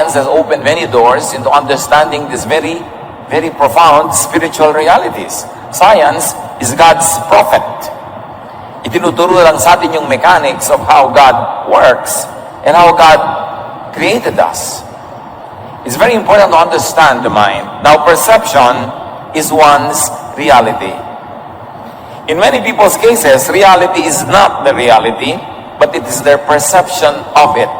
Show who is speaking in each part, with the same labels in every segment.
Speaker 1: science has opened many doors into understanding these very, very profound spiritual realities. Science is God's prophet. Itinuturo lang sa atin yung mechanics of how God works and how God created us. It's very important to understand the mind. Now, perception is one's reality. In many people's cases, reality is not the reality, but it is their perception of it.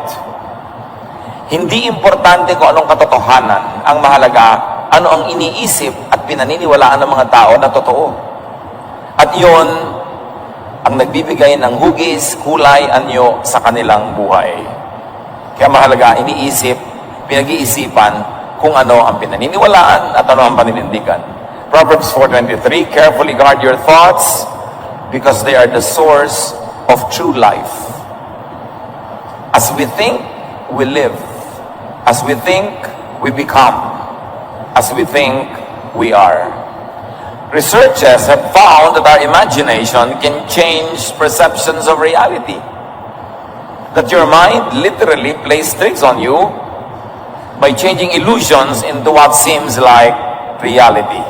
Speaker 1: Hindi importante kung anong katotohanan. Ang mahalaga, ano ang iniisip at pinaniniwalaan ng mga tao na totoo. At yon ang nagbibigay ng hugis, kulay, anyo sa kanilang buhay. Kaya mahalaga, iniisip, pinag-iisipan kung ano ang pinaniniwalaan at ano ang paninindigan. Proverbs 4:23, carefully guard your thoughts because they are the source of true life. As we think, we live. As we think, we become. As we think, we are. Researchers have found that our imagination can change perceptions of reality. That your mind literally plays tricks on you by changing illusions into what seems like reality.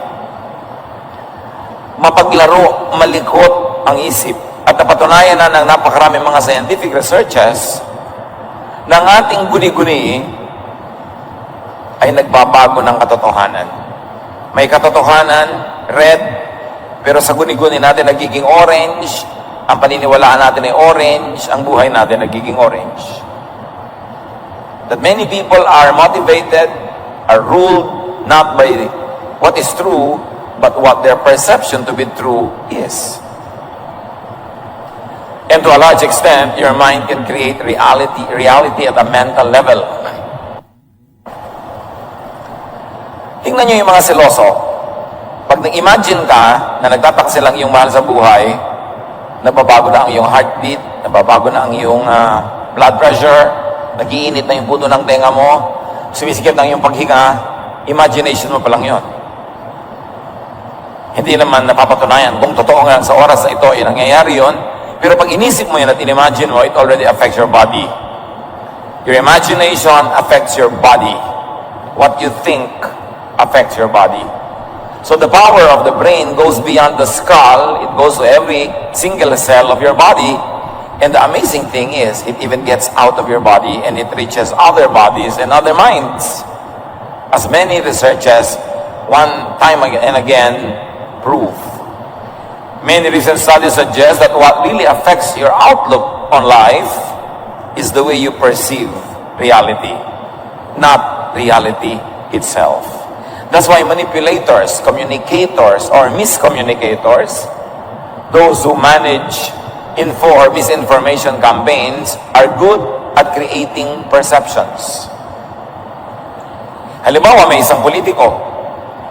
Speaker 1: Mapaglaro, malikot ang isip. At napatunayan na ng napakaraming mga scientific researches na ang ating guni-guni ay nagbabago ng katotohanan. May katotohanan, red, pero sa guni-guni natin nagiging orange, ang paniniwalaan natin ay orange, ang buhay natin nagiging orange. That many people are motivated, are ruled not by what is true, but what their perception to be true is. And to a large extent, your mind can create reality at a mental level. Tingnan nyo yung mga seloso. Pag nag-imagine ka na nagtataksil lang yung mahal sa buhay, nababago na ang iyong heartbeat, nababago na ang iyong blood pressure, nagiinit na yung puto ng tenga mo, sumisikip na yung paghinga, imagination mo pa lang yun. Hindi naman napapatunayan kung totoo nga sa oras na ito ay nangyayari yun, pero pag inisip mo yan at in-imagine mo, it already affects your body. Your imagination affects your body. What you think affects your body. So the power of the brain goes beyond the skull. It goes to every single cell of your body. And the amazing thing is, it even gets out of your body and it reaches other bodies and other minds. As many researchers, one time and again, prove. Many recent studies suggest that what really affects your outlook on life is the way you perceive reality, not reality itself. That's why manipulators, communicators, or miscommunicators, those who manage info or misinformation campaigns, are good at creating perceptions. Halimbawa, may isang politiko,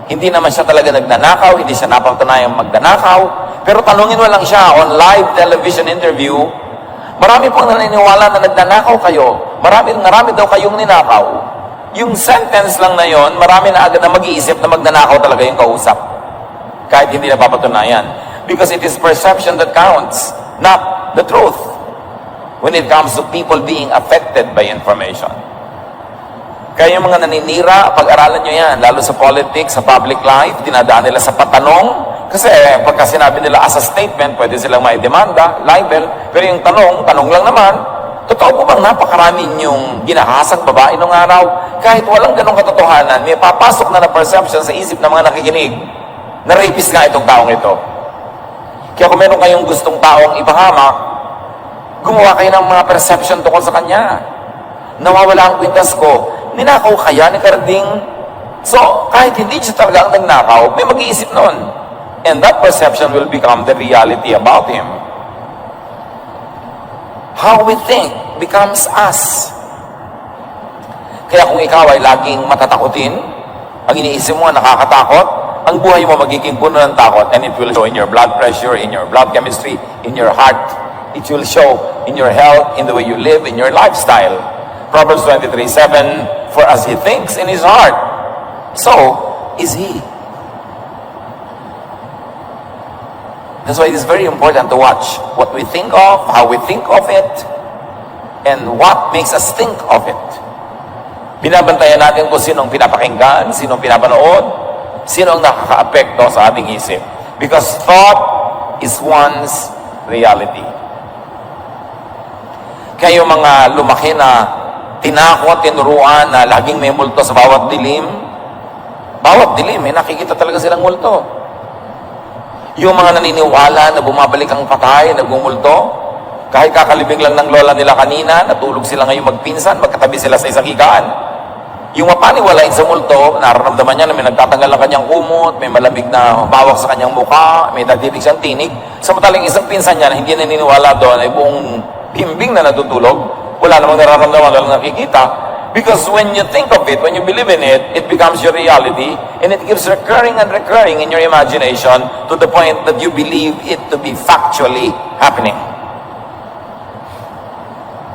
Speaker 1: hindi naman siya talaga nagnanakaw, hindi siya napatunayang magnanakaw, pero tanungin mo lang siya on live television interview, marami pong naniniwala na nagnanakaw kayo, marami daw kayong ninakaw. Yung sentence lang na yon, marami na agad na mag-iisip na magnanakaw talaga yung kausap. Kahit hindi na papatunayan. Because it is perception that counts, not the truth. When it comes to people being affected by information. Kaya yung mga naninira, pag-aralan nyo yan, lalo sa politics, sa public life, dinadaan nila sa patanong. Kasi pagka sinabi nila as a statement, pwede silang may demanda, libel. Pero yung tanong lang naman, totoo po bang napakarami yung ginahasang babae nung araw? Kahit walang ganong katotohanan, may papasok na perception sa isip ng mga nakikinig na rapist nga itong taong ito. Kaya kung meron kayong gustong taong ipahamak, gumawa kayo ng mga perception tungkol sa kanya. Nawawala ang kwintas ko. Ninakaw kaya ni Carding? So, kahit hindi siya talaga ang nagnakaw, may mag-iisip nun. And that perception will become the reality about him. How we think becomes us. Kaya kung ikaw ay laging matatakutin, ang iniisip mo nakakatakot, ang buhay mo magiging puno ng takot, and it will show in your blood pressure, in your blood chemistry, in your heart. It will show in your health, in the way you live, in your lifestyle. Proverbs 23:7, for as he thinks in his heart, so is he. That's why it is very important to watch what we think of, how we think of it, and what makes us think of it. Binabantayan natin kung sinong pinapakinggan, sinong pinapanood, sinong nakaka-apekto sa ating isip. Because thought is one's reality. Kaya yung mga lumaki na tinakot, tinuruan na laging may multo sa bawat dilim, may nakikita talaga silang multo. Yung mga naniniwala na bumabalik ang patay, nagmumulto, kahit kakalibing lang ng lola nila kanina, natulog sila ngayon magpinsan, magkatabi sila sa isang higaan. Yung mapaniwalain sa multo, nararamdaman niya na may nagtatanggal ng kanyang kumot, may malamig na bawak sa kanyang mukha, may nagtitig siyang tinig. Samantalang isang pinsan niya na hindi naniniwala doon ay buong himbing na natutulog, wala namang nararamdaman, wala nakikita. Because when you think of it, when you believe in it, it becomes your reality, and it keeps recurring and recurring in your imagination to the point that you believe it to be factually happening.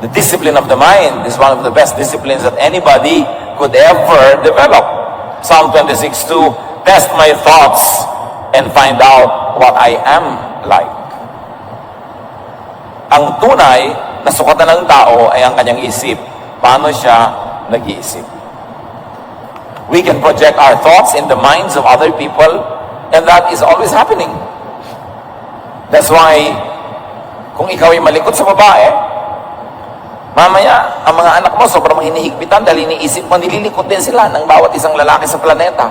Speaker 1: The discipline of the mind is one of the best disciplines that anybody could ever develop. Psalm 26:2, test my thoughts and find out what I am like. Ang tunay na sukatan ng tao ay ang kanyang isip. Paano siya nag-iisip? We can project our thoughts in the minds of other people, and that is always happening. That's why, kung ikaw ay malikot sa babae, mamaya, ang mga anak mo sobrang hinihigpitan dahil iniisip mo, nililikot din sila ng bawat isang lalaki sa planeta.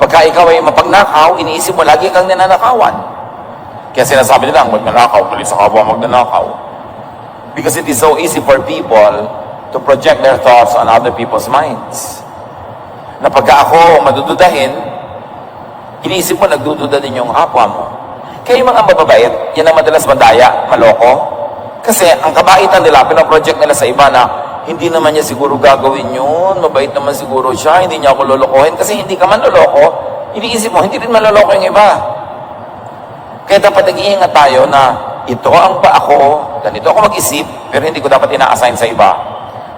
Speaker 1: Pagka ikaw ay mapagnakaw, iniisip mo, lagi kang ninanakawan. Kaya sinasabi nila, magnanakaw, tuloy sa kapwa magnanakaw. Because it is so easy for people to project their thoughts on other people's minds. Na pagka ako madududahin, iniisip mo, nagdududa din yung kapwa mo. Kaya yung mga mababait, yan ang madalas madaya, maloko. Kasi ang kabaitan nila, pinaproject nila sa iba na hindi naman niya siguro gagawin yun, mabait naman siguro siya, hindi niya ako lolokohin. Kasi hindi ka man loloko, iniisip mo, hindi rin maloloko yung iba. Kaya dapat nag-iingat tayo na ito ang pa ako, ganito ako mag-isip, pero hindi ko dapat ina-assign sa iba.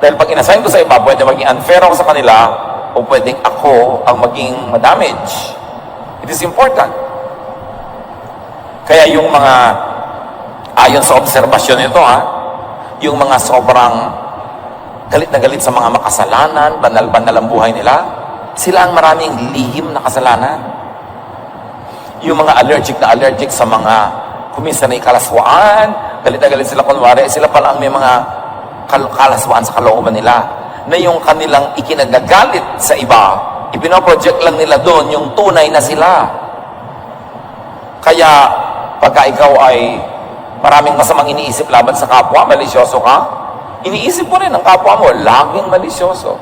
Speaker 1: Dahil pag in-assign ko sa iba, pwede maging unfair ako sa kanila, o pwedeng ako ang maging madamage. It is important. Kaya yung mga ayon sa obserbasyon nito, yung mga sobrang galit na galit sa mga makasalanan, banal-banal ang buhay nila, sila ang maraming lihim na kasalanan. Yung mga allergic sa mga kuminsan na kalaswaan, galit na galit sila kunwari, sila pala ang may mga kalaswaan sa kalooban nila, na yung kanilang ikinagagalit sa iba, ipinoproject lang nila doon yung tunay na sila. Kaya, pagka ikaw ay maraming masamang iniisip laban sa kapwa, malisyoso ka, iniisip mo rin ang kapwa mo, laging malisyoso.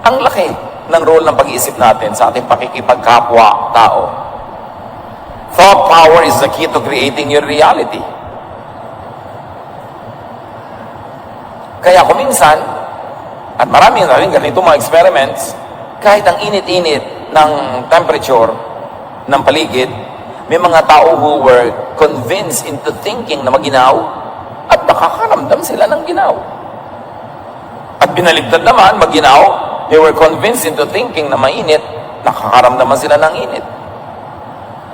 Speaker 1: Ang laki ng role ng pag-iisip natin sa ating pakikipagkapwa-tao. Thought power is the key to creating your reality. Kaya kuminsan, at maraming rin ganito mga experiments, kahit ang init-init ng temperature ng paligid, may mga tao who were convinced into thinking na maginaw at nakakaramdam sila ng ginaw. At binaligtad naman, maginaw, they were convinced into thinking na mainit, nakakaramdaman sila ng init.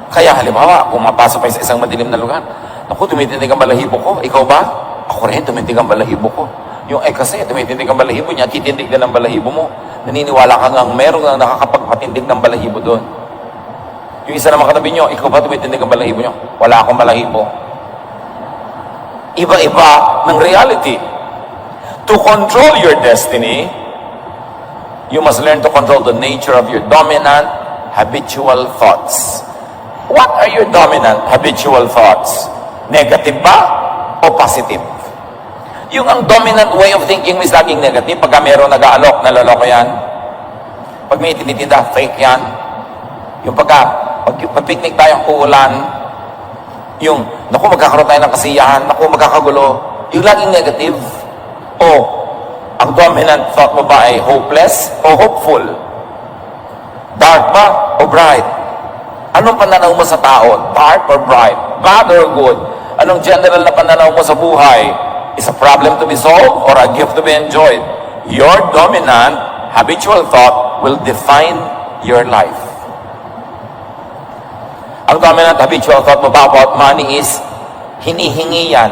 Speaker 1: Kaya halimbawa, kung mapasok kayo sa isang madilim na lugar, naku, tumitindig ang balahibo ko. Ikaw ba? Ako rin, tumitindig ang balahibo ko. Yung kasi, tumitindig ang balahibo niya, titindig din ang balahibo mo. Naniniwala ka nga, meron nga nakakapagpatindig ng balahibo doon. Yung isa naman katabi nyo, ikaw ba tumitindig ang balahibo nyo? Wala akong balahibo. Iba-iba ng reality. To control your destiny, you must learn to control the nature of your dominant, habitual thoughts. What are your dominant, habitual thoughts? Negative ba o positive? Yung ang dominant way of thinking mo is laging negative. Pagka meron nag-aalok, naloloko yan. Pag may tinitinda, fake yan. Yung pag picnic tayong uulan, yung, naku, magkakaroon tayo ng kasiyahan, naku, magkakagulo, yung laging negative. O, ang dominant thought mo ba ay hopeless o hopeful? Dark ba o bright? Anong pananaw mo sa tao? Dark or bright? Bad or good? Anong general na pananaw mo sa buhay? Is a problem to be solved or a gift to be enjoyed? Your dominant, habitual thought will define your life. Ang dominant, habitual thought mo ba about money is hinihingi yan.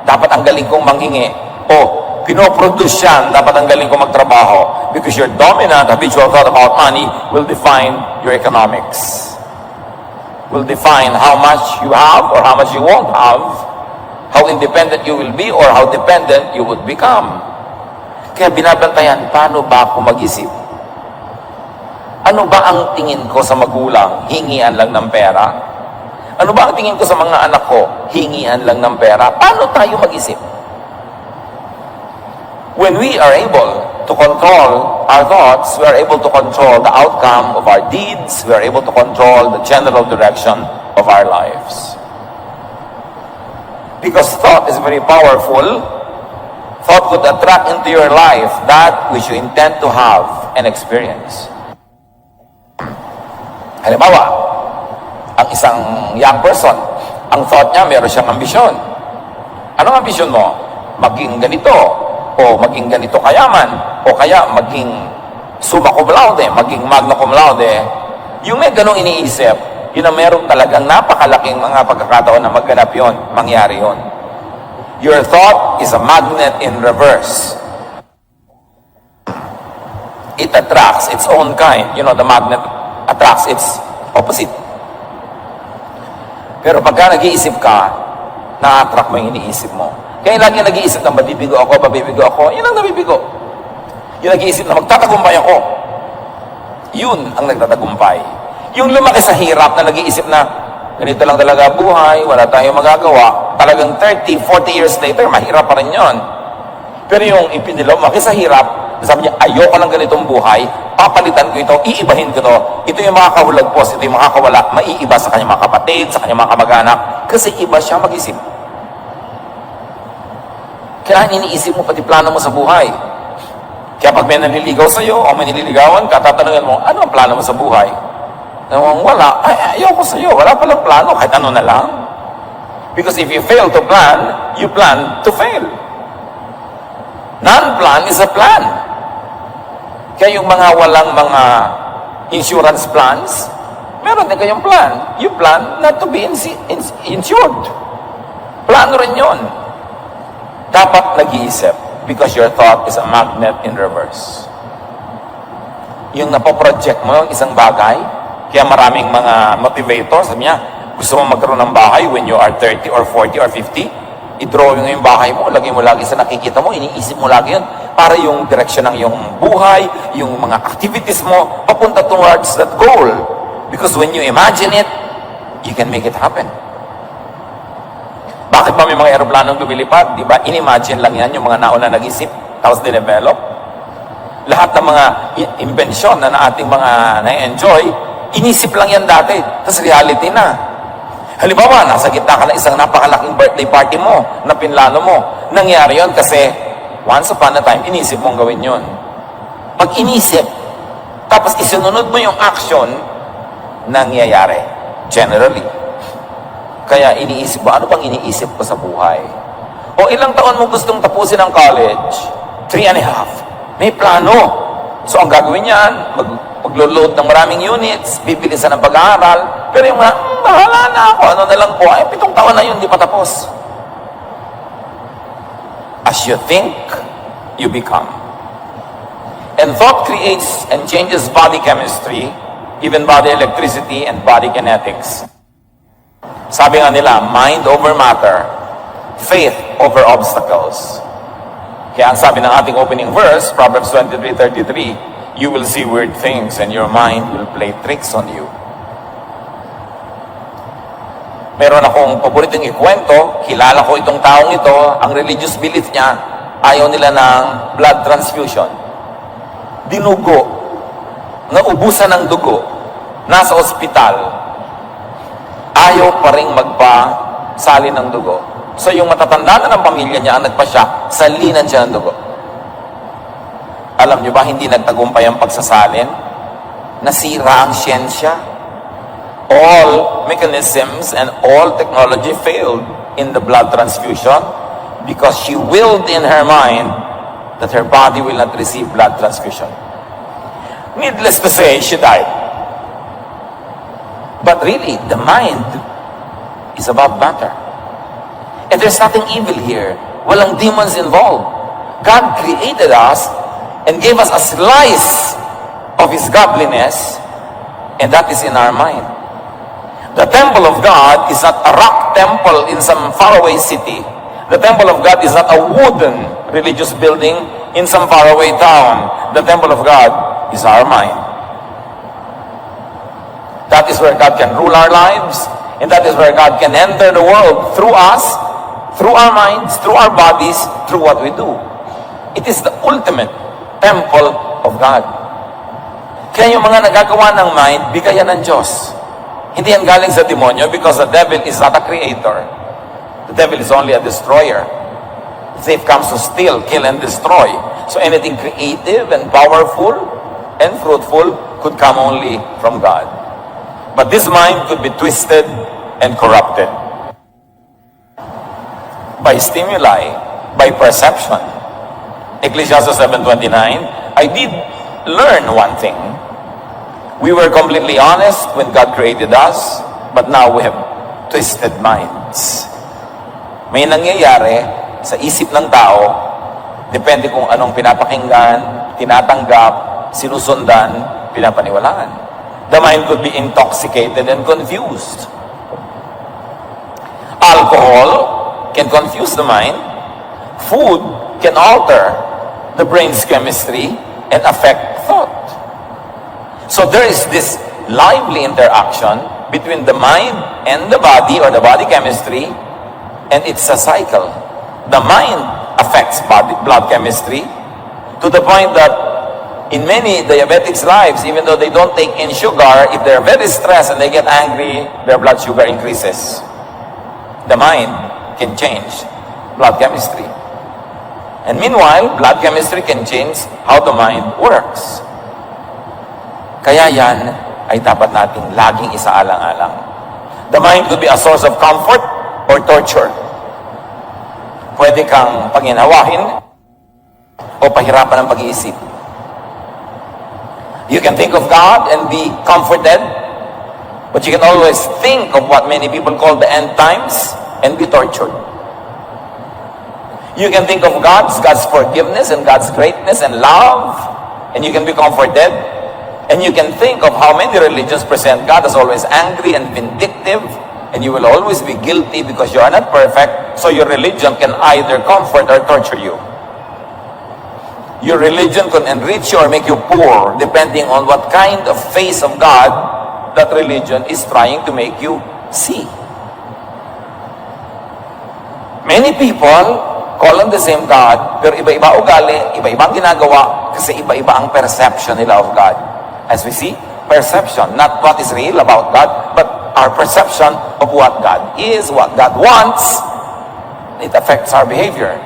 Speaker 1: Dapat ang galing kong manghingi. O, pinoproduce yan, dapat ang galing ko magtrabaho. Because your dominant, habitual thought about money will define your economics. Will define how much you have or how much you won't have, how independent you will be or how dependent you would become. Kaya binabantayan, paano ba ako mag-isip? Ano ba ang tingin ko sa magulang? Hingian lang ng pera? Ano ba ang tingin ko sa mga anak ko? Hingian lang ng pera? Paano tayo mag-isip? When we are able to control our thoughts, we are able to control the outcome of our deeds, we are able to control the general direction of our lives. Because thought is very powerful, thought could attract into your life that which you intend to have and experience. Halimbawa, ang isang young person, ang thought niya, meron siyang ambisyon. Anong ambisyon mo? Maging ganito, o maging ganito kayaman, o kaya maging summa cum laude, maging magna cum laude. Yung may ganong iniisip, yun ang meron talagang napakalaking mga pagkakataon na magganap yun, mangyari yun. Your thought is a magnet in reverse. It attracts its own kind. You know, the magnet attracts its opposite. Pero pagka nag-iisip ka, na-attract mo yung iniisip mo. Kaya lagi nag-iisip na mabibigo ako, yun ang nabibigo. Yung nag-iisip na magtatagumpay ako, yun ang nagtatagumpay. Yung lumaki sa hirap na nag-iisip na ganito lang talaga buhay, wala tayong magagawa, talagang 30, 40 years later, mahirap pa rin yun. Pero yung lumaki sa hirap, sabi niya, ayoko ng ganitong buhay, papalitan ko ito, iibahin ko ito. Ito yung mga kahulagpos, ito yung mga kawala, maiiba sa kanyang mga kapatid, sa kanyang mga kamag-anak, kasi iba siya mag-isip. Kaya iniisip mo pati plano mo sa buhay. Kaya pag may naliligaw sa'yo o may nililigawan ka, tatanungin mo, ano ang plano mo sa buhay? Wala. Ay, ayoko sa'yo. Wala palang plano. Kahit ano na lang. Because if you fail to plan, you plan to fail. Non-plan is a plan. Kaya yung mga walang mga insurance plans, meron din kayong plan. You plan not to be insured. Plano rin yun. Dapat nag-iisip because your thought is a magnet in reverse. Yung napoproject mo yung isang bagay, kaya maraming mga motivators, sabi niya, gusto mo magkaroon ng bahay when you are 30 or 40 or 50, i-drawing mo yung bahay mo, lagay mo lagi sa nakikita mo, iniisip mo lagi yun, para yung direction ng yung buhay, yung mga activities mo, papunta towards that goal. Because when you imagine it, you can make it happen. Bakit ba may mga aeroplanong lumilipad? Di ba? In-imagine lang yan yung mga nauna nag-isip, tapos dinevelop. Lahat ng mga invention na ating mga na-enjoy, inisip lang yan dati, tapos reality na. Halimbawa, nasa gitna ka ng isang napakalaking birthday party mo, na pinlano mo. Nangyari yon kasi once upon a time, inisip mong gawin yon. Pag inisip, tapos isunod mo yung action, nangyayari. Generally. Kaya iniisip mo, ano bang iniisip ko sa buhay? O ilang taon mo gustong tapusin ang college? 3.5. May plano. So ang gagawin niyan, maglo-load ng maraming units, bibilisan ng pag-aaral, pero yung bahala na ako, ano na lang po, ay 7 taon na yun, di pa tapos. As you think, you become. And thought creates and changes body chemistry, even body electricity and body kinetics. Sabi nga nila, mind over matter, faith over obstacles. Kaya ang sabi ng ating opening verse, Proverbs 23:33, you will see weird things and your mind will play tricks on you. Meron akong paboritong ikwento, kilala ko itong taong ito, ang religious belief niya, ayaw nila ng blood transfusion. Dinugo, naubusan ng dugo, nasa ospital, ayaw pa rin magpasali ng dugo. So yung matatanda na ng pamilya niya ang nagpasya, salinan siya ng dugo. Alam niyo ba, hindi nagtagumpay ang pagsasalin? Nasira ang siyensya. All mechanisms and all technology failed in the blood transfusion because she willed in her mind that her body will not receive blood transfusion. Needless to say, she died. But really, the mind is about matter. And there's nothing evil here. Walang demons involved. God created us and gave us a slice of His godliness, and that is in our mind. The temple of God is not a rock temple in some faraway city. The temple of God is not a wooden religious building in some faraway town. The temple of God is our mind. That is where God can rule our lives, and that is where God can enter the world through us, through our minds, through our bodies, through what we do. It is the ultimate temple of God. Kaya yung mga nagagawa ng mind, bigayan ng Diyos. Hindi yan galing sa demonyo, because the devil is not a creator. The devil is only a destroyer. The thief comes to steal, kill, and destroy. So anything creative and powerful and fruitful could come only from God. But this mind could be twisted and corrupted by stimuli, by perception. Ecclesiastes 7:29, I did learn one thing. We were completely honest when God created us, but now we have twisted minds. May nangyayari sa isip ng tao, depende kung anong pinapakinggan, tinatanggap, sinusundan, pinapaniwalaan. The mind could be intoxicated and confused. Alcohol can confuse the mind. Food can alter the brain's chemistry and affect thought. So there is this lively interaction between the mind and the body, or the body chemistry, and it's a cycle. The mind affects blood chemistry to the point that in many diabetics' lives, even though they don't take in sugar, if they're very stressed and they get angry, their blood sugar increases. The mind can change blood chemistry. And meanwhile, blood chemistry can change how the mind works. Kaya yan ay dapat nating laging isaalang-alang. The mind could be a source of comfort or torture. Pwede kang panginawahin o pahirapan ng pag-iisip. You can think of God and be comforted, but you can always think of what many people call the end times and be tortured. You can think of God's forgiveness and God's greatness and love, and you can be comforted. And you can think of how many religions present God as always angry and vindictive, and you will always be guilty because you are not perfect, so your religion can either comfort or torture you. Your religion can enrich you or make you poor, depending on what kind of face of God that religion is trying to make you see. Many people call on the same God, pero iba-iba ugali, iba-ibang ginagawa, kasi iba-iba ang perception nila of God. As we see, perception, not what is real about God, but our perception of what God is, what God wants, it affects our behavior.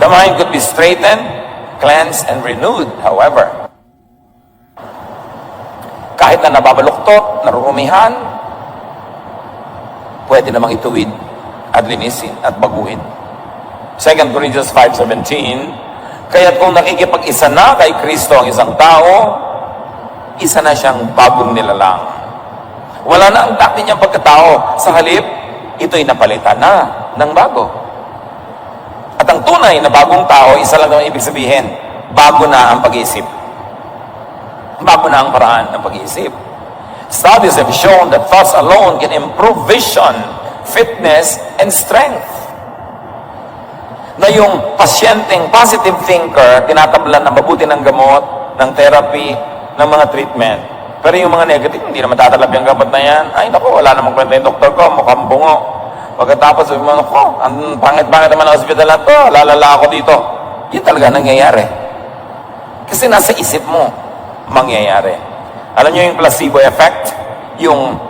Speaker 1: The mind could be straightened, cleansed, and renewed, however. Kahit na nababaluktot, narurumihan, pwede namang ituwid at linisin at baguhin. 2 Corinthians 5:17, kaya't kung nakikipag-isa na kay Kristo ang isang tao, isa na siyang bagong nilalang. Wala na ang dati niyang pagkatao. Sa halip, ito'y napalitan na ng bago. At ang tunay na bagong tao, isa lang naman ibig sabihin, bago na ang pag-iisip. Bago na ang paraan ng pag-iisip. Studies have shown that thoughts alone can improve vision, fitness, and strength. Na yung pasyenteng positive thinker, tinatablan ng mabuti ng gamot, ng therapy, ng mga treatment. Pero yung mga negative, hindi naman tatalab yung gamot na yan. Ay, naku, wala namang kwenta yung doktor ko, mukhang bungo. Pagkatapos, sabi mo, naku, ang pangit-pangit naman ang hospital na to, lalala ako dito. Yun talaga nangyayari. Kasi nasa isip mo, mangyayari. Alam nyo yung placebo effect? Yung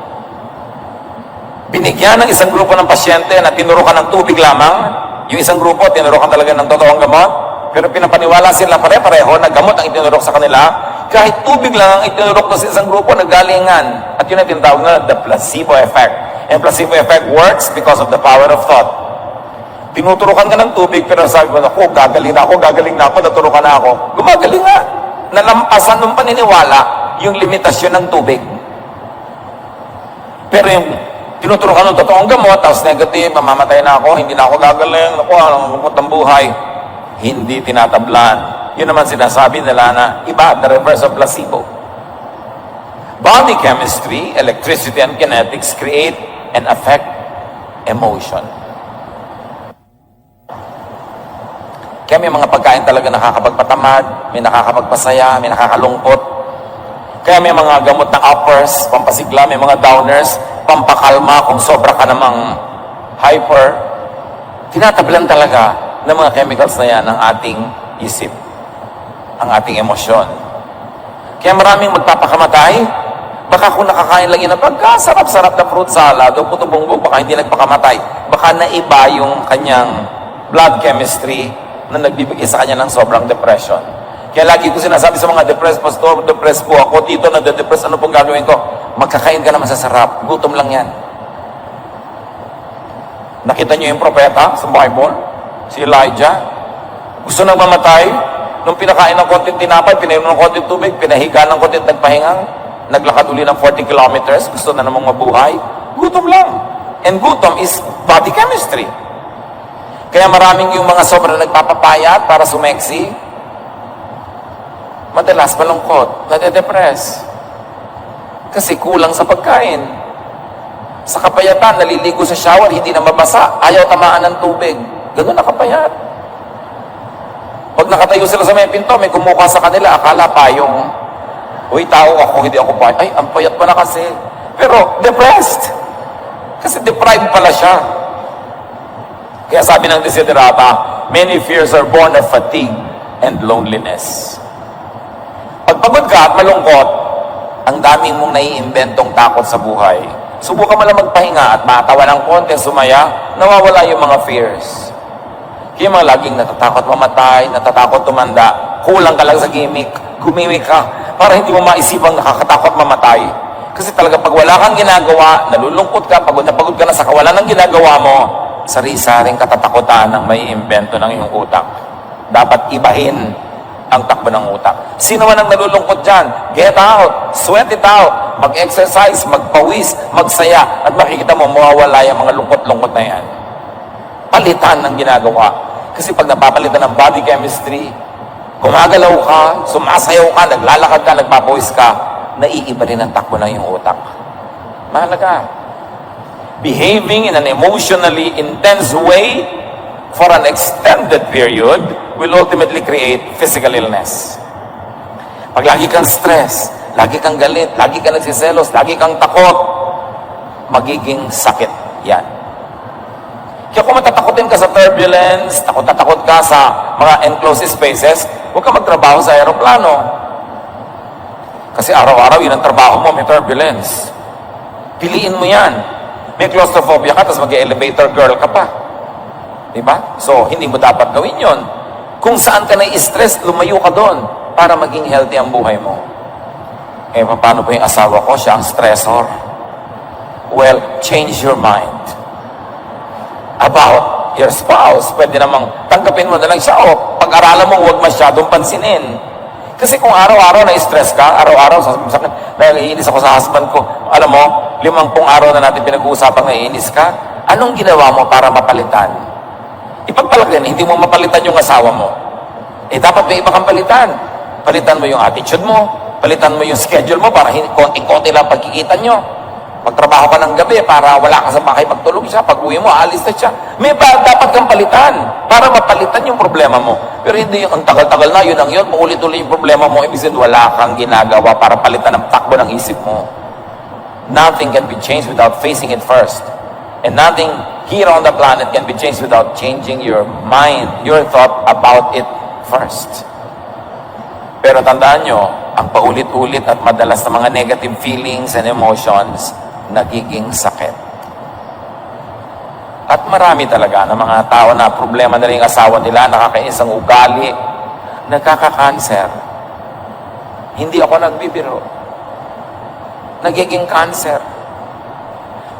Speaker 1: binigyan ng isang grupo ng pasyente na tinurukan ng tubig lamang, yung isang grupo, tinurukan talaga ng totoong gamot, pero pinapaniwala sila pare-pareho na gamot ang itinurok sa kanila, kahit tubig lang ang itinurok sa isang grupo, naggalingan. At yun ang tinatawag na the placebo effect. And placebo effect works because of the power of thought. Tinuturukan ka ng tubig, pero sabi mo, ako, gagaling na ako, naturukan na ako. Gumagaling nga. Nalampasan ng paniniwala yung limitasyon ng tubig. Pero yung tinuturukan ng totoong gamot, tapos negative, mamamatay na ako, hindi na ako gagaling, ako, anong lungkot ng buhay. hindi tinatablan. Yun naman sinasabi nila na iba, the reverse of placebo. Body chemistry, electricity, and kinetics create and affect emotion. Kaya may mga pagkain talaga nakakapagpatamad, may nakakapagpasaya, may nakakalungkot. Kaya may mga gamot na uppers, pampasigla, may mga downers, pampakalma kung sobra ka namang hyper. Tinatablan talaga ng mga chemicals na yan ang ating isip, ang ating emosyon. Kaya maraming magpapakamatay. Baka kung nakakain lang yun na pagkasarap-sarap na fruit salad o puto bongbong, baka hindi nagpakamatay. Baka naiba yung kanyang blood chemistry na nagbibigay sa kanya ng sobrang depression. Kaya lagi ko sinasabi sa mga depressed, pastor, depressed po ako, dito nade-depress, ano pong gagawin ko? Magkakain ka naman sa sarap, gutom lang yan. Nakita niyo yung propeta sa Bible? Si Elijah? Gusto nang mamatay? Nung pinakain ng konting tinapay, pinainom ng konting tubig, pinahiga ng konting nagpahingang, naglakad uli ng 40 kilometers, gusto na namang mabuhay, gutom lang. And gutom is body chemistry. Kaya maraming yung mga sobrang nagpapapayat para sumeksi, madalas malungkot, nade-depress. Kasi kulang sa pagkain. Sa kapayatan, naliligo sa shower, hindi na mabasa, ayaw tamaan ng tubig. Ganun nakapayat. Pag nakatayo sila sa may pinto, may kumuha sa kanila, akala payong, uy, tao ako, hindi ako payat. Ay, ang payat pa na kasi. Pero, depressed. Kasi deprived pala siya. Kaya sabi ng Desiderata, many fears are born of fatigue and loneliness. Pag pagod ka at malungkot, ang daming mong naiimbentong takot sa buhay. Subukan mo lang magpahinga at matawa ng konti, sumaya, nawawala yung mga fears. Kaya mga laging natatakot mamatay, natatakot tumanda, kulang ka lang sa gimmick, gumimik ka, para hindi mo maisipang nakakatakot mamatay. Kasi talaga pag wala kang ginagawa, nalulungkot ka, pagod ka na sa kawalan ng ginagawa mo, sari-saring katatakutan ng may imbento ng iyong utak. Dapat ibahin ang takbo ng utak. Sino man ang nalulungkot dyan? Get out, sweat it out, mag-exercise, magpawis, magsaya, at makikita mo, mawawala yung mga lungkot-lungkot na yan. Palitan ng ginagawa. Kasi pag napapalitan ng body chemistry, gumagalaw ka, sumasayaw ka, naglalakad ka, nagpapawis ka, naiiba rin ang takbo ng iyong utak. Mahalaga. Behaving in an emotionally intense way for an extended period will ultimately create physical illness. Pag lagi kang stress, lagi kang galit, lagi kang nagsiselos, lagi kang takot, magiging sakit yan. Kaya kung matatakotin ka sa turbulence, takot ka sa mga enclosed spaces, huwag ka magtrabaho sa aeroplano. Kasi araw-araw yun ang trabaho mo, may turbulence. Piliin mo yan. May claustrophobia ka, tapos mag-elevator girl ka pa. Diba? So, hindi mo dapat gawin yon. Kung saan ka na-stress, lumayo ka doon para maging healthy ang buhay mo. Eh, paano po yung asawa ko? Siya ang stressor. Well, change your mind about your spouse. Pwede namang tanggapin mo na lang siya, o pag-aralan mo, huwag masyadong pansinin. Kasi kung araw-araw na-stress ka, araw-araw, naiinis ako sa husband ko, alam mo, 50 araw na natin pinag-uusapang naiinis ka, anong ginawa mo para mapalitan? Ipagpalagyan, hindi mo mapalitan yung asawa mo. Eh, dapat may iba kang palitan. Palitan mo yung attitude mo, palitan mo yung schedule mo para konti-konti lang pagkikita nyo. Magtrabaho ka ng gabi para wala ka sa bahay, pagtulog siya, pag uwi mo, aalis na siya. May dapat kang palitan para mapalitan yung problema mo. Pero hindi yung ang tagal-tagal na, yun ang yun, paulit-ulit yung problema mo, ibig sabihin wala kang ginagawa para palitan ang takbo ng isip mo. Nothing can be changed without facing it first. And nothing here on the planet can be changed without changing your mind, your thought about it first. Pero tandaan nyo, ang paulit-ulit at madalas na mga negative feelings and emotions, nagiging sakit. At marami talaga ng mga tao na problema na rin ang asawa nila, nakakainis ang ugali, nagkaka-cancer. Hindi ako nagbibiro. Nagiging cancer.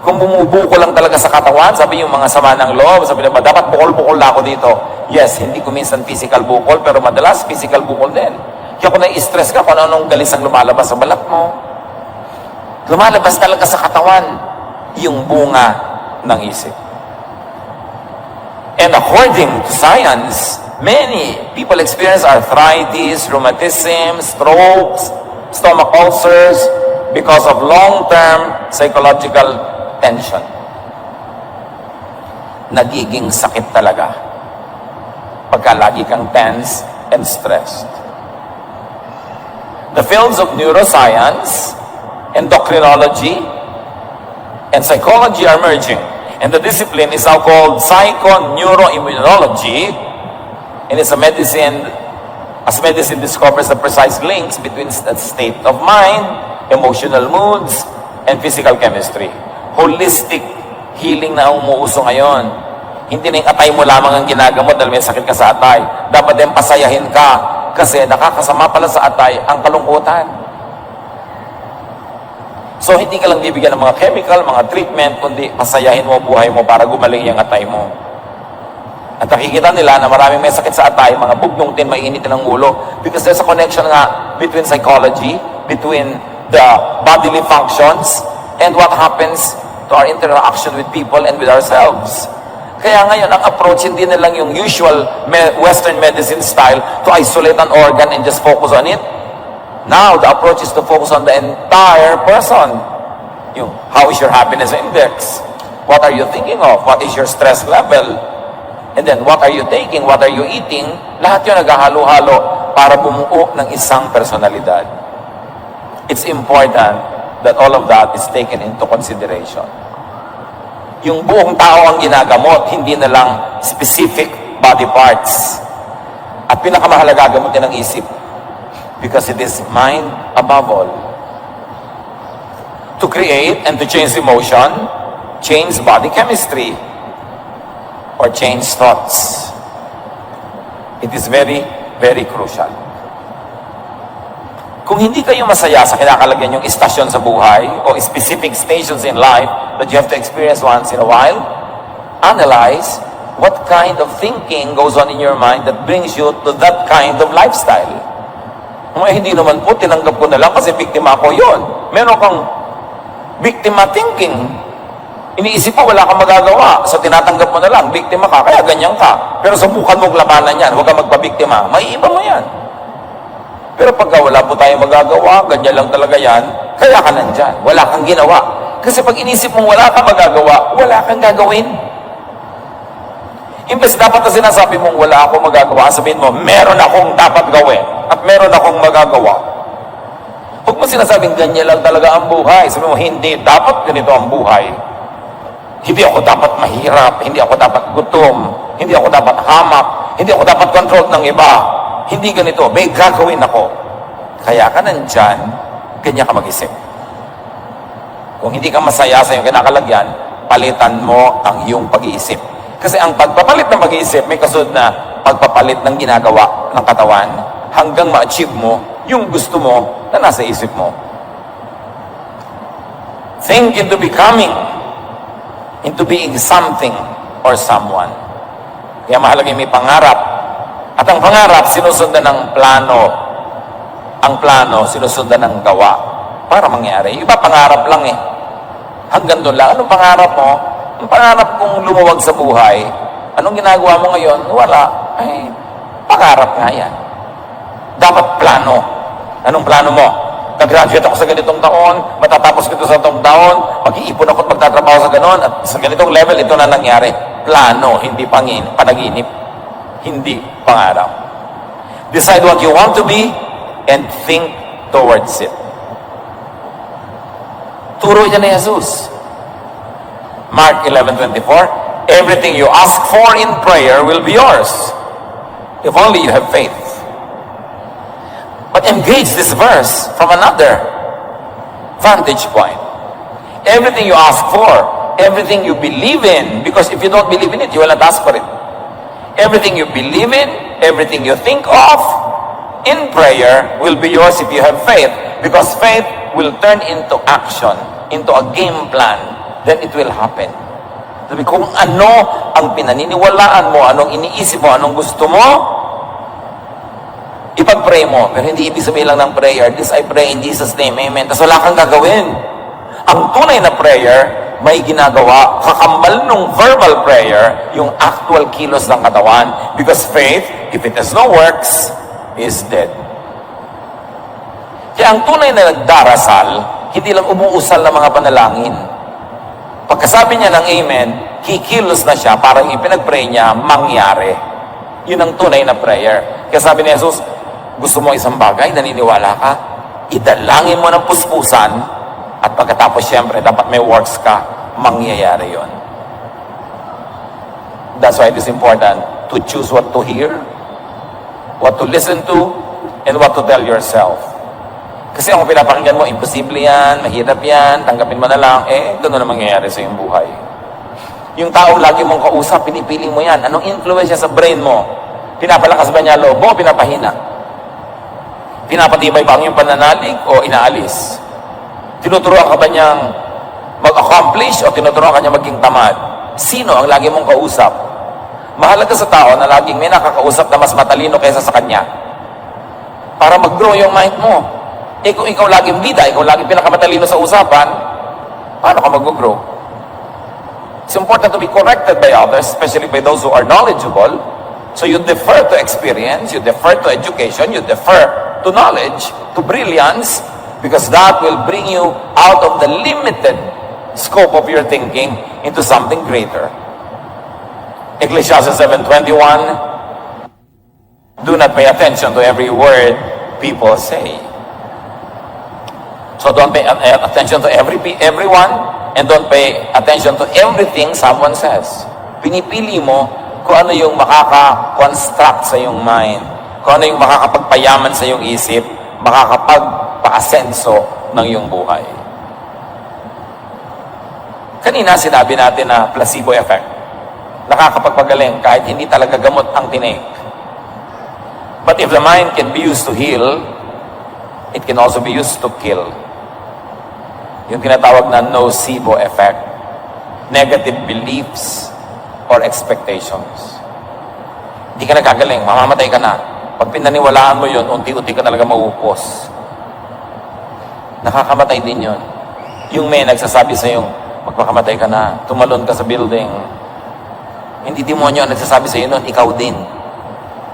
Speaker 1: Kung bumubuko lang talaga sa katawan, sabi yung mga sama ng loob, sabi na ba, dapat bukol-bukol na ako dito. Yes, hindi ko minsan physical bukol, pero madalas physical bukol din. Kaya kung nai-stress ka, kung anong galis ang lumalabas sa balat mo, lumalabas talaga sa katawan yung bunga ng isip. And according to science, Many people experience arthritis, rheumatism, strokes, stomach ulcers because of long-term psychological tension. Nagiging sakit talaga pagka lagi kang tense and stressed. The fields of neuroscience, endocrinology, and psychology are merging. And the discipline is now called psychoneuroimmunology, and it's a medicine, as medicine discovers the precise links between the state of mind, emotional moods, and physical chemistry. Holistic healing na umuuso ngayon. Hindi na yung atay mo lamang ang ginagamot dahil may sakit ka sa atay. Dapat din pasayahin ka kasi nakakasama pala sa atay ang kalungkutan. So, hindi ka lang bibigyan ng mga chemical, mga treatment, kundi pasayahin mo buhay mo para gumaling yung atay mo. At nakikita nila na maraming may sakit sa atay, mga bugnong din, mainitin ang ulo. Because there's a connection nga between psychology, between the bodily functions, and what happens to our interaction with people and with ourselves. Kaya ngayon, ang approach hindi na lang yung usual Western medicine style to isolate an organ and just focus on it. Now, the approach is to focus on the entire person. Yung, how is your happiness index? What are you thinking of? What is your stress level? And then, what are you taking? What are you eating? Lahat yun naghahalo-halo para bumuo ng isang personalidad. It's important that all of that is taken into consideration. Yung buong tao ang ginagamot, hindi na lang specific body parts. At pinakamahalaga, gamutin ang isip. Because it is mind above all. To create and to change emotion, change body chemistry, or change thoughts. It is very, very crucial. Kung hindi kayo masaya sa kinakalagyan yung istasyon sa buhay o specific stations in life that you have to experience once in a while, analyze what kind of thinking goes on in your mind that brings you to that kind of lifestyle. Hindi naman po, tinanggap ko na lang kasi biktima ko yun. Meron kang biktima thinking. Iniisip mo, wala kang magagawa. So, tinatanggap mo na lang, biktima ka, kaya ganyan ka. Pero subukan mong labanan yan, huwag kang magpabiktima. Maiiba mo yan. Pero pagka wala po tayong magagawa, ganyan lang talaga yan, kaya ka nandyan. Wala kang ginawa. Kasi pag inisip mong wala kang magagawa, wala kang gagawin. Imbes dapat na sinasabi mong wala akong magagawa, sabihin mo, meron akong dapat gawin at meron akong magagawa. Huwag mo sinasabing ganyan lang talaga ang buhay. Sabihin mo, hindi, dapat ganito ang buhay. Hindi ako dapat mahirap, hindi ako dapat gutom, hindi ako dapat hamak, hindi ako dapat control ng iba. Hindi ganito, may gagawin ako. Kaya ka nandyan, ganyan ka mag-isip. Kung hindi ka masaya sa iyong kinakalagyan, palitan mo ang iyong pag-iisip. Kasi ang pagpapalit ng pag-iisip, may kasunod na pagpapalit ng ginagawa ng katawan hanggang ma-achieve mo yung gusto mo na nasa isip mo. Think into becoming, into being something or someone. Kaya mahalaga may pangarap. At ang pangarap, sinusundan ng plano. Ang plano, sinusundan ng gawa para mangyari. Yung iba, pangarap lang eh. Hanggang doon lang. Anong pangarap mo? Ang pangarap kong lumuwag sa buhay, anong ginagawa mo ngayon? Wala. Ay, pangarap nga yan. Dapat plano. Anong plano mo? Nag-graduate ako sa ganitong taon, matatapos ko ito sa itong taon, mag-iipon ako at magtatrabaho sa ganon, at sa ganitong level, ito na nangyari. Plano, hindi panaginip. Hindi pangarap. Decide what you want to be and think towards it. Turo niya ni Jesus. Mark 11:24, everything you ask for in prayer will be yours, if only you have faith. But engage this verse from another vantage point. Everything you ask for, everything you believe in, because if you don't believe in it, you will not ask for it. Everything you believe in, everything you think of in prayer will be yours if you have faith, because faith will turn into action, into a game plan. Then it will happen. Sabi, kung ano ang pinaniniwalaan mo, anong iniisip mo, anong gusto mo, ipag-pray mo. Pero hindi ibig sabihin lang ng prayer, this I pray in Jesus' name, amen. Tapos wala kang gagawin. Ang tunay na prayer, may ginagawa. Kakambal nung verbal prayer, yung actual kilos ng katawan. Because faith, if it has no works, is dead. Kaya ang tunay na nagdarasal, hindi lang umuusal ng mga panalangin. Pagkasabi niya ng amen, kikilos na siya para yung ipinag-pray niya mangyari. Yun ang tunay na prayer. Kaya sabi ni Jesus, gusto mo isang bagay, naniniwala ka? Idalangin mo ng puspusan at pagkatapos siyempre, dapat may works ka, mangyayari yon. That's why it is important to choose what to hear, what to listen to, and what to tell yourself. Kasi kung pinapakinggan mo, imposible yan, mahirap yan, tanggapin mo na lang, gano'n na mangyayari sa iyong buhay. Yung taong lagi mong kausap, pinipili mo yan. Anong influence niya sa brain mo? Pinapalakas ba niya loob mo o pinapahina? Pinapatibay ba ang iyong pananalig o inaalis? Tinuturuan ka ba niyang mag-accomplish o tinuturuan ka niya maging tamad? Sino ang lagi mong kausap? Mahalaga sa tao na laging may nakakausap na mas matalino kaysa sa kanya. Para mag-grow yung mind mo. Kung ikaw laging bida, ikaw laging pinakamatalino sa usapan, paano ka mag-grow? It's important to be corrected by others, especially by those who are knowledgeable. So you defer to experience, you defer to education, you defer to knowledge, to brilliance, because that will bring you out of the limited scope of your thinking into something greater. Ecclesiastes 7:21, do not pay attention to every word people say. So don't pay attention to everyone, and don't pay attention to everything someone says. Pinipili mo kung ano yung makaka-construct sa iyong mind, kung ano yung makakapagpayaman sa iyong isip, makakapagpa-asenso ng iyong buhay. Kanina sinabi natin na placebo effect. Nakakapagpagaling kahit hindi talaga gamot ang tinik. But if the mind can be used to heal, it can also be used to kill. Yung tinatawag na nocebo effect. Negative beliefs or expectations. Hindi ka nagkagaling, mamamatay ka na. Pag pinaniwalaan mo yun, unti-unti ka talaga maupos. Nakakamatay din yun. Yung may nagsasabi sa yung, magpakamatay ka na, tumalon ka sa building. Hindi demonyo ang nagsasabi sa iyo nun, ikaw din.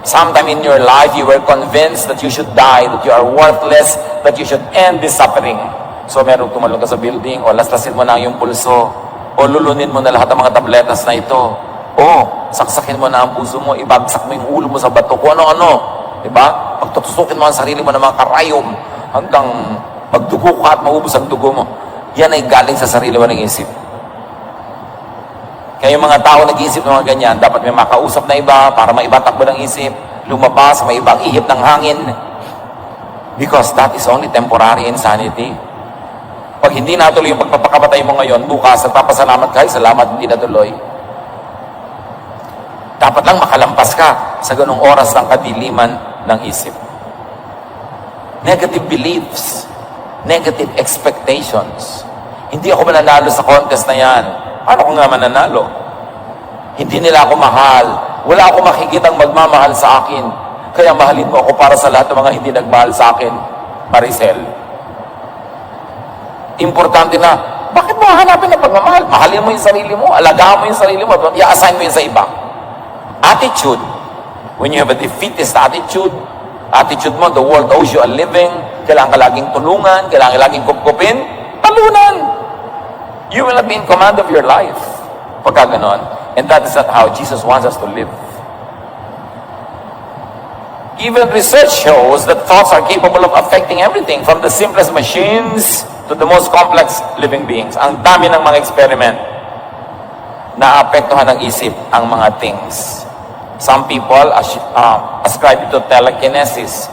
Speaker 1: Sometime in your life, you were convinced that you should die, that you are worthless, that you should end this suffering. So meron tumalon ka sa building, o laslasin mo na yung pulso, o lulunin mo na lahat ng mga tabletas na ito, o saksakin mo na ang puso mo, ibagsak mo yung ulo mo sa bato, kung ano-ano. Diba? Pagtutusukin mo ang sarili mo ng mga karayom, hanggang magdugo ka at maubos ang dugo mo. Yan ay galing sa sarili mo ng isip. Kaya yung mga tao nag-iisip ng mga ganyan, dapat may makausap na iba para maibatak mo ng isip, lumabas, may ibang ihip ng hangin. Because that is only temporary insanity. Pag hindi natuloy yung pagpapakamatay mo ngayon, bukas, nagpapasalamat ka, salamat, hindi natuloy. Dapat lang makalampas ka sa ganung oras ng kadiliman ng isip. Negative beliefs, negative expectations. Hindi ako mananalo sa contest na yan. Paano ko nga mananalo? Hindi nila ako mahal. Wala akong makikitang magmamahal sa akin. Kaya mahalin mo ako para sa lahat ng mga hindi nagmahal sa akin. Maricel. Importante na, bakit mo hahanapin ng pagmamahal? Mahalin mo yung sarili mo, alagaan mo yung sarili mo, i-assign mo yun sa iba. Attitude. When you have a defeatist attitude mo, the world owes you a living, kailangan ka laging tulungan, kailangan ka laging kupkupin, talunan. You will not be in command of your life. Pagka ganon. And that is not how Jesus wants us to live. Even research shows that thoughts are capable of affecting everything from the simplest machines to the most complex living beings. Ang dami ng mga experiment na apektuhan ng isip ang mga things. Some people ascribe it to telekinesis.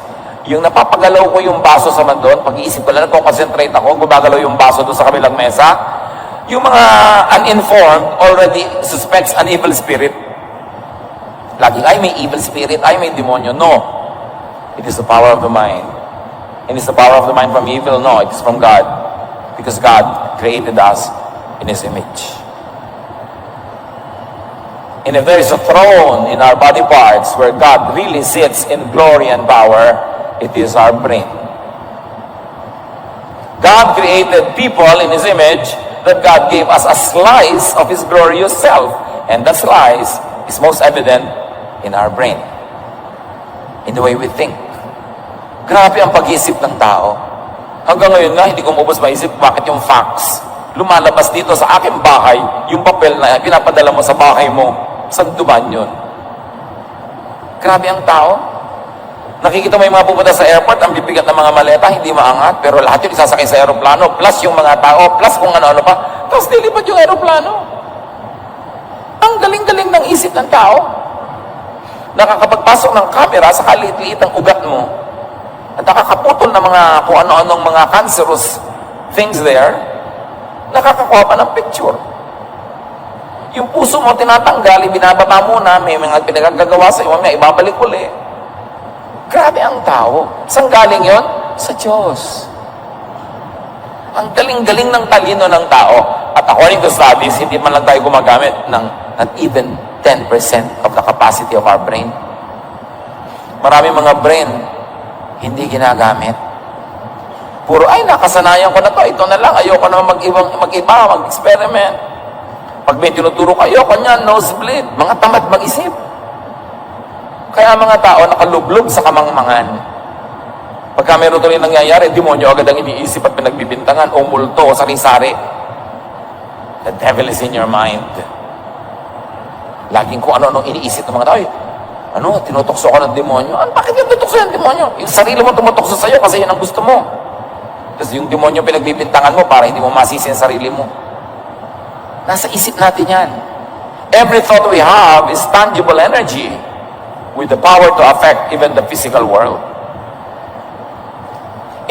Speaker 1: Yung napapagalaw ko yung baso sa mandon, pag-iisip ko lang, nagko-concentrate ako, gumagalaw yung baso doon sa kabilang mesa. Yung mga uninformed already suspects an evil spirit. Laging, ay may evil spirit, ay may demonyo. No. It is the power of the mind. And is the power of the mind from evil? No, it is from God. Because God created us in His image. And if there is a throne in our body parts where God really sits in glory and power, it is our brain. God created people in His image, that God gave us a slice of His glorious self. And that slice is most evident in our brain, in the way we think. Grabe ang pag-isip ng tao. Hanggang ngayon nga, hindi ko maubos maisip bakit yung fax lumalabas dito sa aking bahay, yung papel na pinapadala mo sa bahay mo, saan duman yun? Grabe ang tao. Nakikita mo yung mga pupunta sa airport, ang bibigat ng mga maleta, hindi maangat, pero lahat yun isasakay sa aeroplano, plus yung mga tao, plus kung ano-ano pa, tapos nilipat yung aeroplano. Ang galing-galing ng isip ng tao. Nakakapagpasok ng camera sa kaliit-liit ng ugat mo, at nakakaputol ng mga kung ano-anong mga cancerous things there, nakakakuha pa ng picture. Yung puso mo tinatanggal, binababa muna, may mga pinagagawa sa iyo, may ibabalik uli. Grabe ang tao. Saan galing yon? Sa Diyos. Ang galing-galing ng talino ng tao. At according to studies, hindi man lang tayo gumagamit ng not even 10% of the capacity of our brain. Marami mga brain hindi ginagamit. Puro, ay, nakasanayan ko na to, ito na lang, ayoko na mag-iba, mag-experiment. Pag may tinuturo ko, ayoko niya, nosebleed, mga tamad mag-isip. Kaya mga tao nakalublob sa kamangmangan. Pagka meron tuloy nangyayari, demonyo agad ang iniisip at pinagbibintangan, o multo, o sari-sari. The devil is in your mind. Laging kung ano-ano iniisip ng mga tao, tinutokso ka ng demonyo. Bakit yung tutokso ng demonyo? Yung sarili mo tumutokso sa'yo kasi yun ang gusto mo. Kasi yung demonyo pinagbibintangan mo para hindi mo masisi ang sarili mo. Nasa isip natin yan. Every thought we have is tangible energy with the power to affect even the physical world.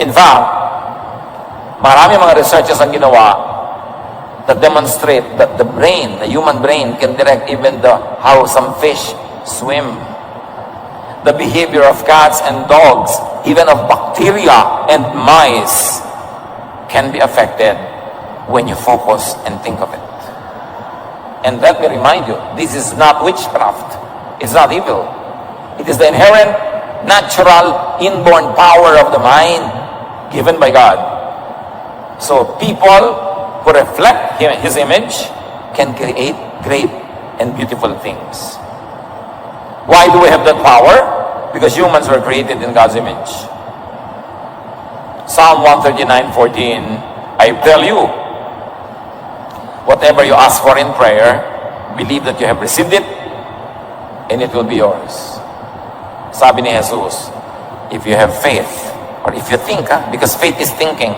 Speaker 1: In fact, marami mga researchers ang ginawa that demonstrate that the brain, the human brain, can direct even how some fish swim. The behavior of cats and dogs, even of bacteria and mice, can be affected when you focus and think of it. And let me remind you, this is not witchcraft. It's not evil. It is the inherent, natural, inborn power of the mind given by God. So people who reflect His image can create great and beautiful things. Why do we have that power? Because humans were created in God's image. Psalm 139:14, I tell you, whatever you ask for in prayer, believe that you have received it, and it will be yours. Sabi ni Jesus, if you have faith, or if you think, because faith is thinking,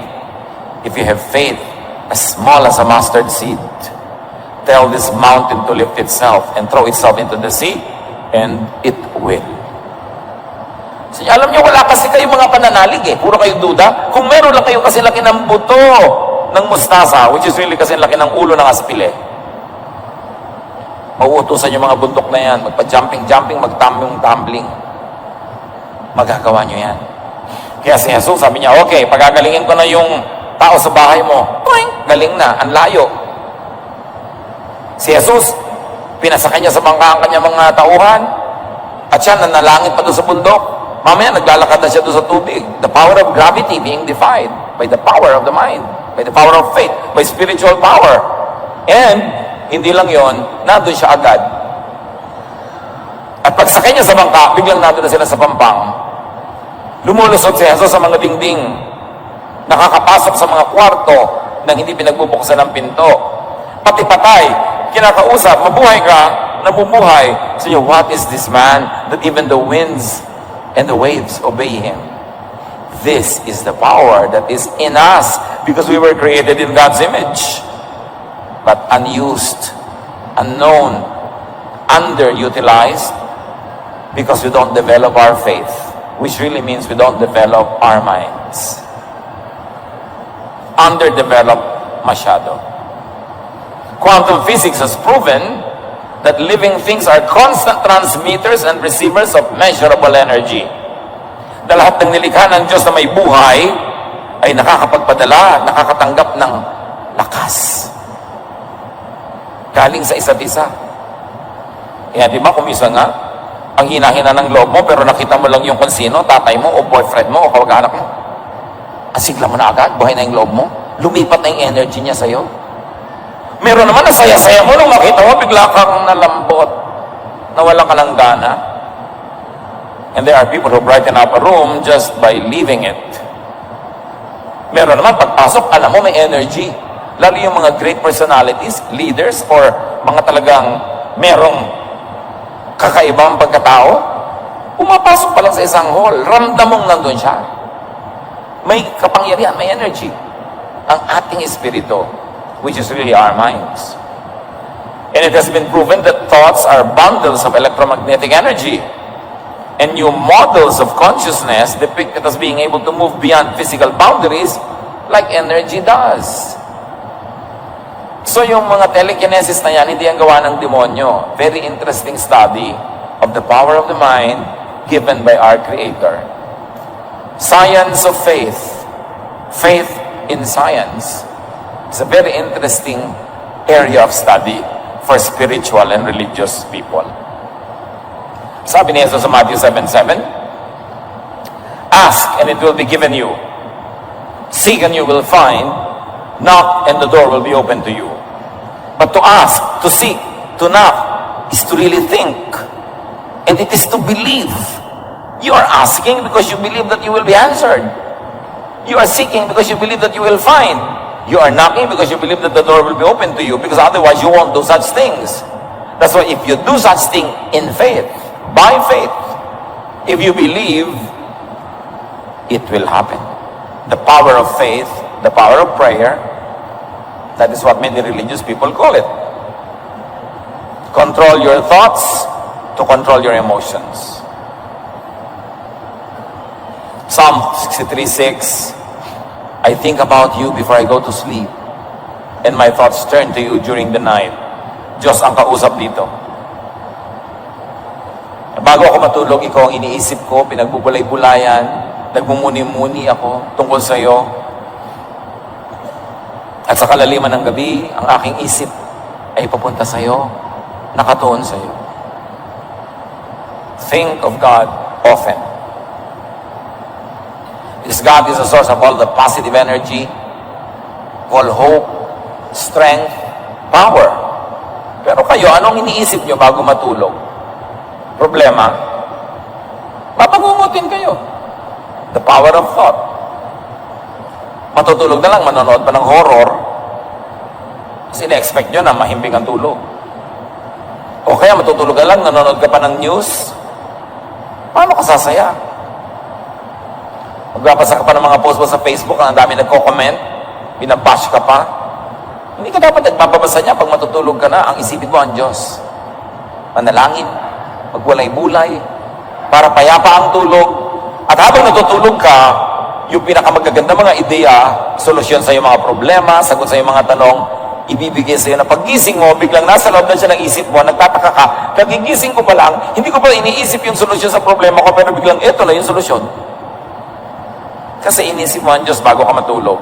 Speaker 1: if you have faith as small as a mustard seed, tell this mountain to lift itself and throw itself into the sea, and it will. So, alam niyo, wala kasi kayong mga pananalig puro kayo duda. Kung meron lang kayo kasi laki ng buto ng mustasa, which is really kasi laki ng ulo ng aspile, mauutusan yung mga bundok na yan, magpa-jumping-jumping, mag-tumbling-tumbling. Magagawa nyo yan. Kaya si Jesus, sabi niya, okay, pagagalingin ko na yung tao sa bahay mo. Toing! Galing na, ang layo. Si Jesus, pinasakay niya sa bangka ang kanyang mga tauhan, at siya nanalangin pa doon sa bundok. Mamaya, naglalakad na siya doon sa tubig. The power of gravity being defied by the power of the mind, by the power of faith, by spiritual power. And, hindi lang yon, nandun siya agad. At pagsakay niya sa bangka, biglang nandun na sila sa pampang. Lumulusot si Jesus sa mga dingding. Nakakapasok sa mga kwarto nang hindi pinagbubuksan ng pinto. Pati patay, kinakausap, mabuhay ka, namumuhay. So, what is this man that even the winds and the waves obey him? This is the power that is in us because we were created in God's image. But unused, unknown, underutilized because we don't develop our faith, which really means we don't develop our minds. Underdeveloped masyado. Quantum physics has proven that living things are constant transmitters and receivers of measurable energy. Na lahat ng nilikha ng Diyos na may buhay ay nakakapagpadala, nakakatanggap ng lakas. Galing sa isa't isa. Kaya di ba, kumisa nga, ang hina-hina ng loob mo, pero nakita mo lang yung kung sino, tatay mo, o boyfriend mo, o kawag-anak mo. Asigla mo na agad, buhay na yung loob mo. Lumipat na yung energy niya sa'yo. Meron naman na saya-saya mo nung makita mo, bigla kang nalambot, nawalan ka ng gana. And there are people who brighten up a room just by leaving it. Meron naman, pagpasok, alam mo, may energy. Lalo yung mga great personalities, leaders, or mga talagang merong kakaibang pagkatao, pumapasok pa lang sa isang hall, ramdam mong nandun siya. May kapangyarihan, may energy. Ang ating espiritu, which is really our minds. And it has been proven that thoughts are bundles of electromagnetic energy. And new models of consciousness depict it as being able to move beyond physical boundaries like energy does. So yung mga telekinesis na yan, hindi ang gawa ng demonyo. Very interesting study of the power of the mind given by our Creator. Science of faith. Faith in science. It's a very interesting area of study for spiritual and religious people. Sabi ni Jesus sa Matthew 7:7, ask and it will be given you. Seek and you will find. Knock and the door will be open to you. But to ask, to seek, to knock is to really think. And it is to believe. You are asking because you believe that you will be answered. You are seeking because you believe that you will find. You are knocking because you believe that the door will be open to you, because otherwise you won't do such things. That's why if you do such thing in faith, by faith, if you believe, it will happen. The power of faith, the power of prayer, that is what many religious people call it. Control your thoughts to control your emotions. Psalm 63:6, I think about you before I go to sleep, and my thoughts turn to you during the night. Diyos ang kausap dito. Bago ako matulog, ikaw ang iniisip ko, pinagbubulay-bulayan, nagmumuni-muni ako tungkol sa iyo. At sa kalaliman ng gabi, ang aking isip ay papunta sa iyo, nakatuon sa iyo. Think of God often. This God is the source of all the positive energy, all hope, strength, power. Pero kayo, anong iniisip nyo bago matulog? Problema, mapagungutin kayo. The power of thought. Matutulog na lang, manonood pa ng horror, kasi na-expect nyo na mahimbing ang tulog. O kaya matutulog ka lang, nanonood ka pa ng news, paano ka sasaya? Magbabasa ka pa ng mga post mo sa Facebook, ang dami nagko-comment, binabash ka pa. Hindi ka dapat nagbabasa niya pag matutulog ka na, ang isipin mo ang Diyos. Manalangin, magwalay-bulay, para payapa ang tulog. At habang natutulog ka, yung pinakamagaganda mga ideya, solusyon sa iyong mga problema, sagot sa iyong mga tanong, ibibigay sa iyo na paggising mo, biglang nasa loob na siya ng isip mo, nagtataka ka, kagigising ko pa lang, hindi ko pa iniisip yung solusyon sa problema ko, pero biglang ito na yung solusyon. Kasi inisip mo ang Diyos bago ka matulog.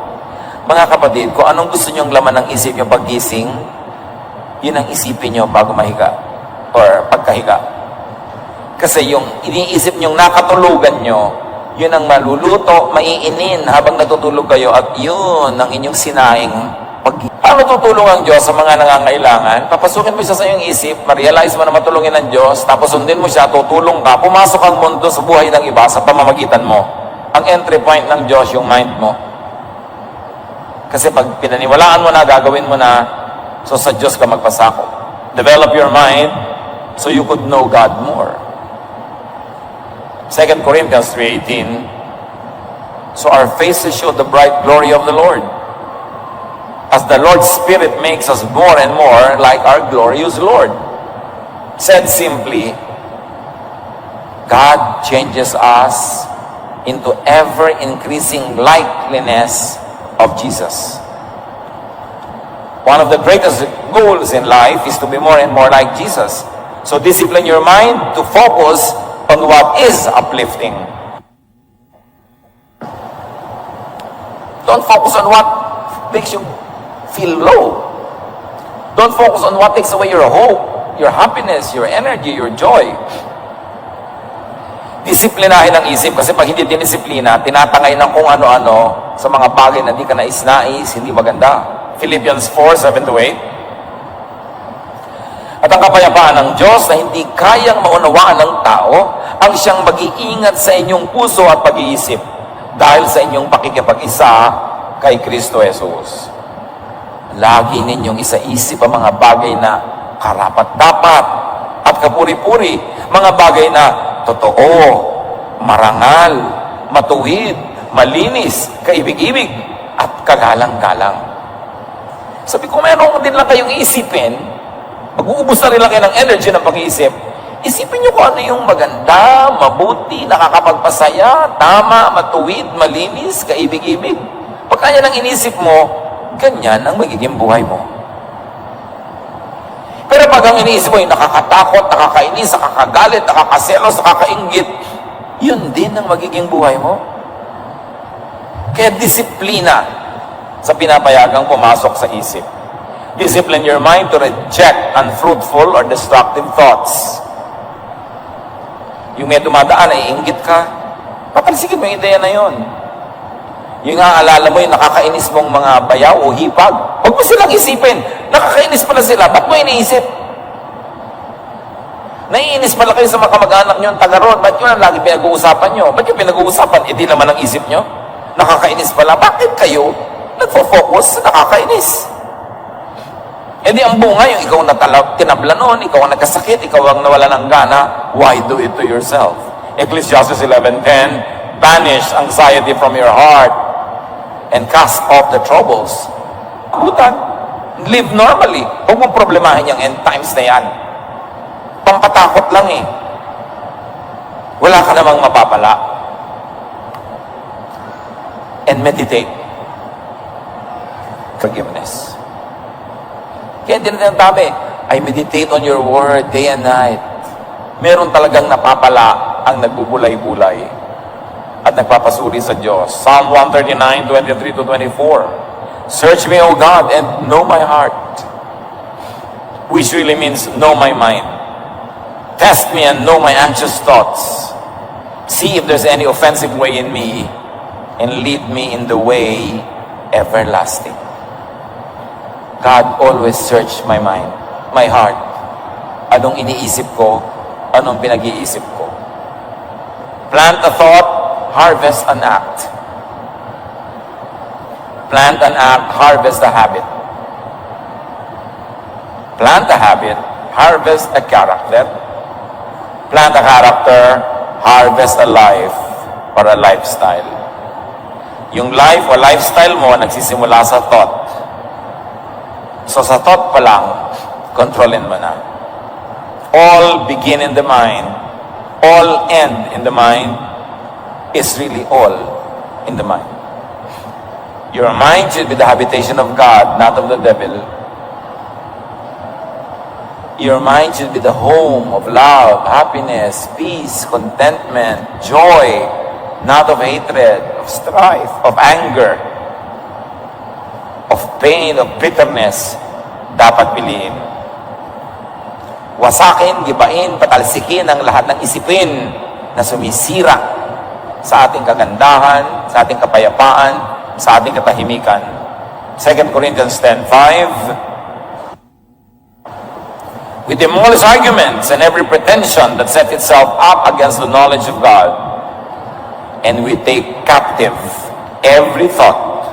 Speaker 1: Mga kapatid, kung anong gusto nyong laman ng isip yung paggising, yun ang isipin nyo bago mahiga or pagkahiga. Kasi yung iniisip nyong nakatulugan nyo, yun ang maluluto, maiinin habang natutulog kayo, at yun ang inyong sinaing paggising. Paano tutulong ang Diyos sa mga nangangailangan? Papasukin mo siya sa iyong isip, ma-realize mo na matulungin ng Diyos, tapos sundin mo siya, tutulong ka, pumasok ang mundo sa buhay ng iba sa pamamagitan mo. Ang entry point ng Diyos, yung mind mo. Kasi pag pinaniwalaan mo na, gagawin mo na, so sa Diyos ka magpasako. Develop your mind so you could know God more. 2 Corinthians 3:18, so our faces show the bright glory of the Lord, as the Lord's Spirit makes us more and more like our glorious Lord. Said simply, God changes us into ever-increasing likeness of Jesus. One of the greatest goals in life is to be more and more like Jesus. So discipline your mind to focus on what is uplifting. Don't focus on what makes you feel low. Don't focus on what takes away your hope, your happiness, your energy, your joy. Disiplinahin ang isip, kasi pag hindi dinisiplina, tinatangay ng kung ano-ano sa mga bagay na hindi ka nais-nais, hindi maganda. Philippians 4:7-8, At ang kapayapaan ng Diyos na hindi kayang maunawaan ng tao, ang siyang mag-iingat sa inyong puso at pag-iisip dahil sa inyong pakikipag-isa kay Kristo Jesus. Lagi ninyong isaisip ang mga bagay na karapat-dapat at kapuri-puri, mga bagay na totoo, marangal, matuwid, malinis, kaibig-ibig, at kagalang-galang. Sabi ko, meron din lang kayong iisipin, mag-uubos na rin lang kayo ng energy ng pag-iisip, isipin nyo kung ano yung maganda, mabuti, nakakapagpasaya, tama, matuwid, malinis, kaibig-ibig. Pagka yan ang inisip mo, ganyan ang magiging buhay mo. Pero pag ang iniisip mo yung nakakatakot, nakakainis, nakakagalit, nakakaselos, nakakainggit, yun din ang magiging buhay mo. Kaya disiplina sa pinapayagang pumasok sa isip. Discipline your mind to reject unfruitful or destructive thoughts. Yung may dumadaan ay inggit ka, patalsikin mo yung ideya na yun. Yung aalala mo yung nakakainis mong mga bayaw o hipag, huwag mo silang isipin. Nakakainis pala sila, ba't mo iniisip? Naiinis pala kayo sa mga kamag-anak nyo ang taga roon, ba't yun ang lagi pinag-uusapan nyo? Ba't yung pinag-uusapan, hindi naman ang isip nyo? Nakakainis pala, bakit kayo nagfo-focus sa nakakainis? E di ang bunga, yung ikaw na tinabla noon, ikaw ang nagkasakit, ikaw ang nawala ng gana, why do it to yourself? Ecclesiastes 11:10, banish anxiety from your heart and cast off the troubles. Kutan, live normally. Huwag mong problemahin yung end times na yan. Pampatakot lang eh. Wala ka namang mapapala. And meditate. Forgiveness. Kaya din ang tabi, I meditate on your word day and night. Meron talagang napapala ang nagbubulay-bulay at nagpapasuri sa Diyos. Psalm 139, 23-24. Search me, O God, and know my heart. Which really means know my mind. Test me and know my anxious thoughts. See if there's any offensive way in me and lead me in the way everlasting. God always search my mind, my heart. Anong iniisip ko? Anong pinag-iisip ko? Plant a thought, harvest an act. Plant an act, harvest a habit. Plant a habit, harvest a character. Plant a character, harvest a life or a lifestyle. Yung life o lifestyle mo nagsisimula sa thought. So sa thought pa lang, kontrolin mo na. All begin in the mind. All end in the mind is really all in the mind. Your mind should be the habitation of God, not of the devil. Your mind should be the home of love, happiness, peace, contentment, joy, not of hatred, of strife, of anger, of pain, of bitterness. Dapat piliin. Wasakin, gibain, patalsikin ang lahat ng isipin na sumisira sa ating kagandahan, sa ating kapayapaan, sa ating katahimikan. 2 Corinthians 10:5. We demolish arguments and every pretension that sets itself up against the knowledge of God, and we take captive every thought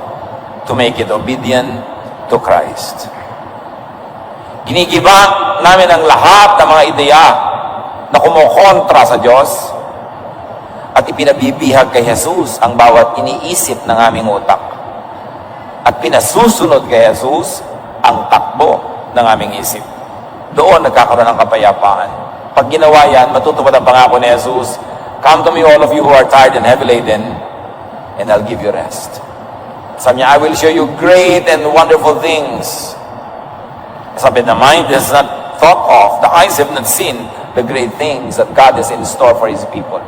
Speaker 1: to make it obedient to Christ. Ginigiba namin ang lahat ng mga ideya na kumukontra sa Diyos at ipinabibihag kay Jesus ang bawat iniisip ng aming utak. At pinasusunod kay Jesus ang takbo ng aming isip. Doon nagkakaroon ng kapayapaan. Pag ginawa yan, matutupad ang pangako ni Jesus, come to me all of you who are tired and heavy laden, and I'll give you rest. Sabi niya, I will show you great and wonderful things. Sabi, the mind has not thought of, the eyes have not seen the great things that God has in store for His people.